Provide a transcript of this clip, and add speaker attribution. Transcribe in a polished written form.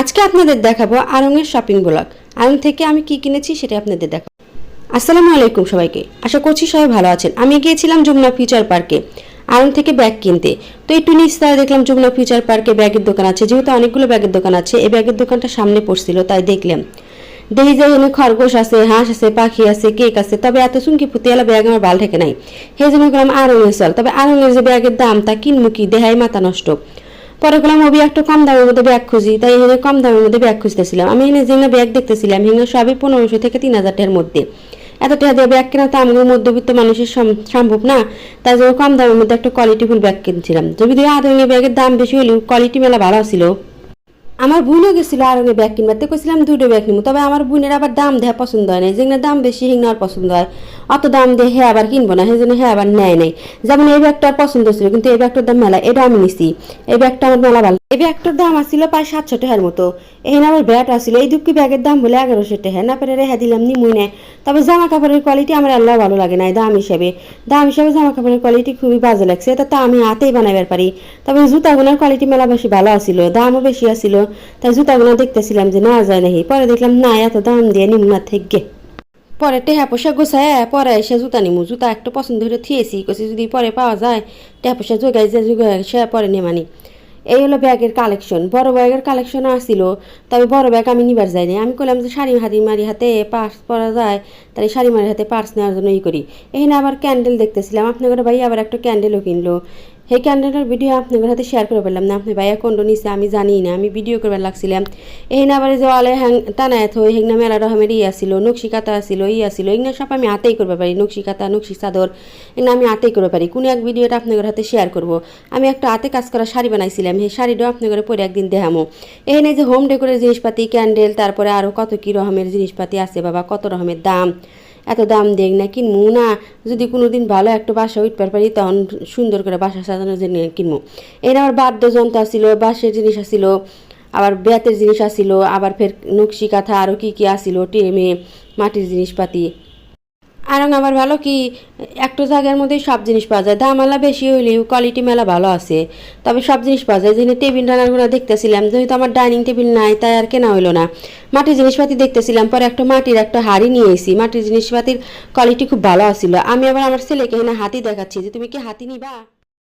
Speaker 1: আজকে আপনাদের দেখাবো আড়ং-এর শপিং ব্লগ। আড়ং থেকে আমি কি কিনেছি সেটা আপনাদের দেখাবো। আসসালামু আলাইকুম সবাইকে, আশা করছি সবাই ভালো আছেন। আমি গিয়েছিলাম যমুনা ফিউচার পার্কে আড়ং থেকে ব্যাগ কিনতে। তো একটু নিচতলায় দেখলাম যমুনা ফিউচার পার্কে ব্যাগের দোকান আছে। যেহেতু অনেকগুলো ব্যাগের দোকান আছে, এই ব্যাগের দোকানটা সামনে পড়ছিল, তাই দেখলাম। দেখি যে এখানে খরগোশ আছে, হাঁস আছে, পাখি আছে, কেক আছে, তবে এত চুমকি ফুটিয়ালা ব্যাগ আমার ভালো থাকে নাই। সেই জন্য গেলাম আড়ং-এ চল। তবে আড়ং-এর যে ব্যাগের দাম তা কিনবো কি, দেহাই মাথা নষ্ট। পরে গেলাম ওবি একটা কম দামের মধ্যে ব্যাগ খুঁজি, তাই এখানে কম দামের মধ্যে ব্যাগ খুঁজতেছিলাম। আমি এখানে যে ব্যাগ দেখতেছিলাম এখানে সবই 1500 থেকে 3000 টাকার মধ্যে। এত টাকা দিয়ে ব্যাগ কেনা তো আমার মধ্যবিত্ত মানুষের সম্ভব না, তাই জন্য কম দামের মধ্যে একটা কোয়ালিটিফুল ব্যাগ কিনছিলাম। যদি আধুনিক ব্যাগের দাম বেশি হলেও কোয়ালিটি মেলা ভালো ছিল। আমার বোনও গেছিল আড়ং-এ ব্যাগ কিনবার, কইছিলাম দুটো ব্যাগ নিবো, তবে আমার বোনের আবার দাম দেওয়া পছন্দ হয় না। যেগুলো দাম বেশি সেগুলো আর পছন্দ হয়, অত দাম দিয়ে হ্যাঁ আবার কিনবো না, সেই জন্য হ্যাঁ আবার নেয় নাই। যেমন এই ব্যাগটা আর পছন্দ ছিল, কিন্তু এই ব্যাগটার দাম মেলা, এটা আমি নিছি। এই ব্যাগটা আমার মেলা ভালো। এই ব্যাগটার দাম আসছিল প্রায় 700 টাকার মতো। এখানে আবার ব্যাট আসছিল, এই দুঃখী ব্যাগের দাম বলে 1100 টাকা। না পেরে রেহা দিলাম, নিমুই নেয়। তবে জামা কাপড়ের কোয়ালিটি আমার আল্লাহ ভালো লাগে নাই। দাম হিসাবে জামা কাপড়ের কোয়ালিটি খুবই বাজে লাগছে। এটা তো আমি হাতেই বানাইবার পারি। তবে জুতাগুলোর কোয়ালিটি মেলা বেশি ভালো আসছিল, দামও বেশি আসছিল। তাই জুতাগুলো দেখতেছিলাম যে নেওয়া যায় নাকি, পরে দেখলাম না, এত দাম দিয়ে নিম না থেকে। পরে টেহা পয়সা গোছায় পরে এসে জুতা নিমু। জুতা একটা পছন্দ হয়ে থিয়েছি, কছি যদি পরে পাওয়া যায় টেহা পয়সা যোগাই সে পরে নেমানি। এই হলো ব্যাগের কালেকশন। বড় ব্যাগের কালেকশন আসছিল, তবে বড় ব্যাগ আমি নিবার যাইনি। আমি করলাম যে শাড়ি মারি হাতে পার্স পরা যায়, তাই শাড়ি মারি হাতে পার্স নেওয়ার জন্য করি। এখানে আবার ক্যান্ডেল দেখতেছিলাম। আপনাদের ভাই আবার একটা ক্যান্ডেলও কিনলো। সেই ক্যান্ডেলের ভিডিও আপনাদের হাতে শেয়ার করে পেলাম না। আপনি ভাইয়া কোনটা নিচ্ছে আমি জানি না, আমি ভিডিও করবার লাগছিলাম। এখানে আবার যে ওয়ালে টানায় থই হেগনা মেলা রকমের আসছিল, নকশি কাতা আসছিল, আসছিল। এগুলো সব আমি হাতেই করতে পারি, নকশি কাতা, নকশি চাদর, এগুলো আমি হাতেই করতে পারি। কোনো এক ভিডিওটা আপনাদের হাতে শেয়ার করবো। আমি একটা হাতে কাজ করা শাড়ি বানাইছিলাম, সেই শাড়িটাও আপনাদের পরে একদিন দেখামো। এখানে যে হোম ডেকোরের জিনিসপাতি, ক্যান্ডেল, তারপরে আরও কত কী রকমের জিনিসপাতি আছে বাবা, কত রকমের দাম। এত দাম দেখ না, কিনবো না। যদি কোনো দিন ভালো একটা বাসা উঠতে পারি তখন সুন্দর করে বাসা সাজানোর জন্য কিনবো। এর আবার বাদ্যযন্ত্র আসছিল, বাঁশের জিনিস আসছিল, আবার বেতের জিনিস আসছিল, আবার ফের নকশি কাঁথা, আরও কী কী আসছিল, টেমে মাটির জিনিসপাতি। আরং আবার ভালো কি, একটা জায়গার মধ্যে সব জিনিস পাওয়া যায়। দাম মেলা বেশি হইলেও কোয়ালিটি মেলা ভালো আছে, তবে সব জিনিস পাওয়া যায়। যেখানে টেবিল রান্নাগুলো দেখতেছিলাম, যেহেতু আমার ডাইনিং টেবিল নাই তাই আর কেনা হইলো না। মাটির জিনিসপাতি দেখতেছিলাম, পরে একটা মাটির একটা হাড়ি নিয়ে এসি। মাটির জিনিসপাতির কোয়ালিটি খুব ভালো আসছিল। আমি আবার আমার ছেলেকে এখানে হাতি দেখাচ্ছি যে তুমি কি হাতি নিবা।